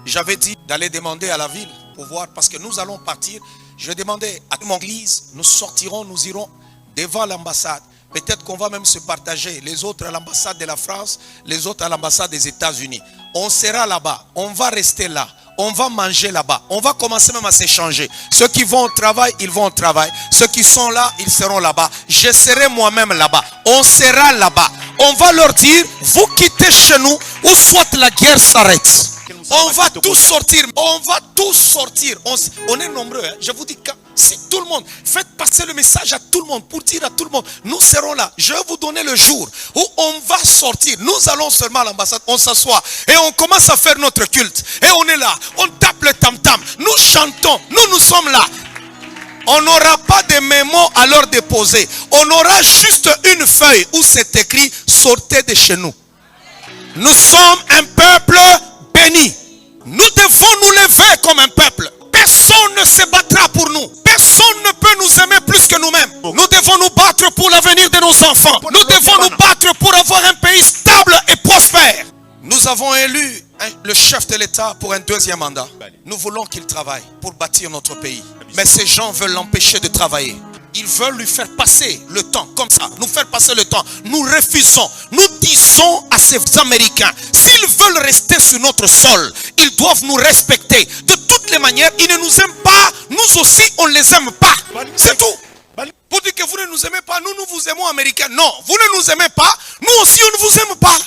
J'avais dit d'aller demander à la ville pour voir, parce que nous allons partir. Je demandais à mon église, nous sortirons, nous irons devant l'ambassade. Peut-être qu'on va même se partager, les autres à l'ambassade de la France, les autres à l'ambassade des États-Unis. On sera là-bas, on va rester là, on va manger là-bas, on va commencer même à s'échanger. Ceux qui vont au travail, ils vont au travail. Ceux qui sont là, ils seront là-bas. Je serai moi-même là-bas. On sera là-bas. On va leur dire, vous quittez chez nous, ou soit la guerre s'arrête. On va tous sortir, on va tous sortir. On est nombreux, hein. Je vous dis que si tout le monde, faites passer le message à tout le monde pour dire à tout le monde, nous serons là. Je vais vous donner le jour où on va sortir. Nous allons seulement à l'ambassade, on s'assoit et on commence à faire notre culte. Et on est là, on tape le tam-tam, nous chantons, nous sommes là. On n'aura pas de mémo à leur déposer. On aura juste une feuille où c'est écrit, sortez de chez nous. Nous sommes un peuple béni. Nous devons nous lever comme un peuple. Personne ne se battra pour nous. Personne ne peut nous aimer plus que nous-mêmes. Nous devons nous battre pour l'avenir de nos enfants. Nous devons nous battre pour avoir un pays stable et prospère. Nous avons élu le chef de l'État pour un deuxième mandat. Nous voulons qu'il travaille pour bâtir notre pays. Mais ces gens veulent l'empêcher de travailler. Ils veulent lui faire passer le temps comme ça, nous faire passer le temps. Nous refusons. Nous disons à ces Américains, s'ils veulent rester sur notre sol, ils doivent nous respecter. De toutes les manières, ils ne nous aiment pas. Nous aussi, on ne les aime pas. C'est tout. Pour dire que vous ne nous aimez pas, nous vous aimons Américains. Non, vous ne nous aimez pas. Nous aussi, on ne vous aime pas.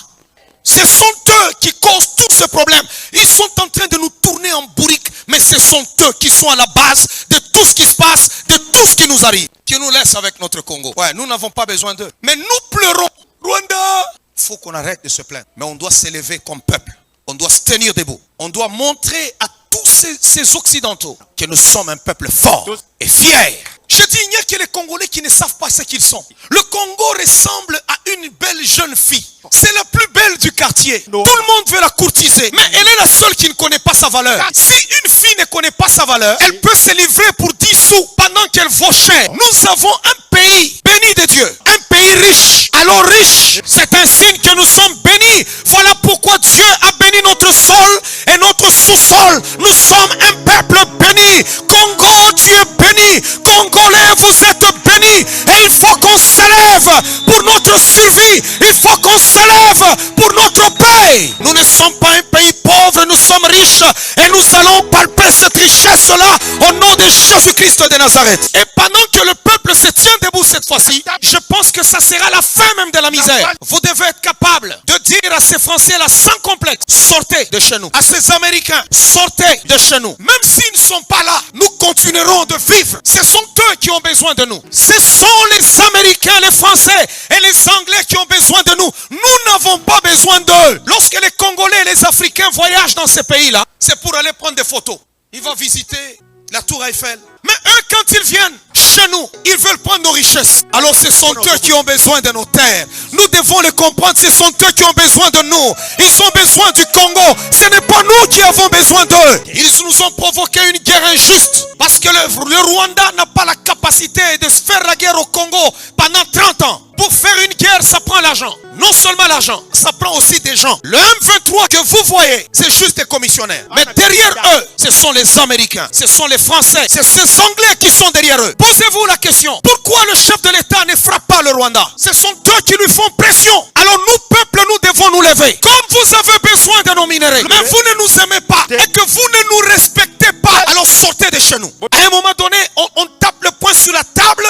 Ce sont eux qui causent tout ce problème. Ils sont en train de nous tourner en bourrique. Mais ce sont eux qui sont à la base de tout ce qui se passe, de tout ce qui nous arrive. Qui nous laisse avec notre Congo. Ouais, nous n'avons pas besoin d'eux. Mais nous pleurons. Rwanda. Il faut qu'on arrête de se plaindre. Mais on doit s'élever comme peuple. On doit se tenir debout. On doit montrer à tous ces Occidentaux que nous sommes un peuple fort et fier. Je dis, il n'y a que les Congolais qui ne savent pas ce qu'ils sont. Le Congo ressemble à une belle jeune fille. C'est la plus belle du quartier. Tout le monde veut la courtiser. Mais elle est la seule qui ne connaît pas sa valeur. Si une fille ne connaît pas sa valeur, elle peut se livrer pour 10 sous pendant qu'elle vaut cher. Nous avons un pays béni de Dieu. Un pays riche. Alors riche, c'est un signe que nous sommes bénis. Voilà pourquoi Dieu a béni notre sol et notre sous-sol. Nous sommes un peuple béni. Congo, tu es béni. Congolais, vous êtes bénis. Et il faut qu'on s'élève pour notre survie. Il faut qu'on s'élève pour notre paix. Nous ne sommes pas un pays pauvre, nous sommes riches. Et nous allons palper cette richesse-là au nom de Jésus-Christ de Nazareth. Et pendant que le peuple se tient debout cette fois-ci, je pense que ça sera la fin même de la misère. Vous devez être capable de dire à ces Français-là sans complexe, sortez de chez nous. À ces Américains, sortez de chez nous. Même s'ils ne sont pas là, nous continuerons de vivre. Ce sont eux qui ont besoin de nous. Ce sont les Américains, les Français et les Anglais qui ont besoin de nous. Nous n'avons pas besoin d'eux. Lorsque les Congolais et les Africains voyagent dans ces pays-là, c'est pour aller prendre des photos. Ils vont visiter la tour Eiffel. Mais eux, quand ils viennent chez nous, ils veulent prendre nos richesses. Alors ce sont eux qui ont besoin de nos terres. Nous devons les comprendre. Ce sont eux qui ont besoin de nous. Ils ont besoin du Congo. Ce n'est pas nous qui avons besoin d'eux. Ils nous ont provoqué une guerre injuste. Parce que le Rwanda n'a pas la capacité de se faire la guerre au Congo pendant 30 ans. Pour faire une guerre, ça prend l'argent. Non seulement l'argent, ça prend aussi des gens. Le M23 que vous voyez, c'est juste des commissionnaires. Mais derrière eux, ce sont les Américains, ce sont les Français, c'est ces Anglais qui sont derrière eux. Posez-vous la question, pourquoi le chef de l'État ne frappe pas le Rwanda? Ce sont eux qui lui font pression. Alors nous, peuple, nous devons nous lever. Comme vous avez besoin de nos minéraux, mais vous ne nous aimez pas et que vous ne nous respectez pas, alors sortez de chez nous. À un moment donné, on tape le poing sur la table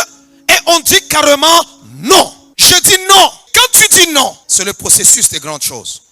et on dit carrément non. Je dis non. Quand tu dis non, c'est le processus des grandes choses.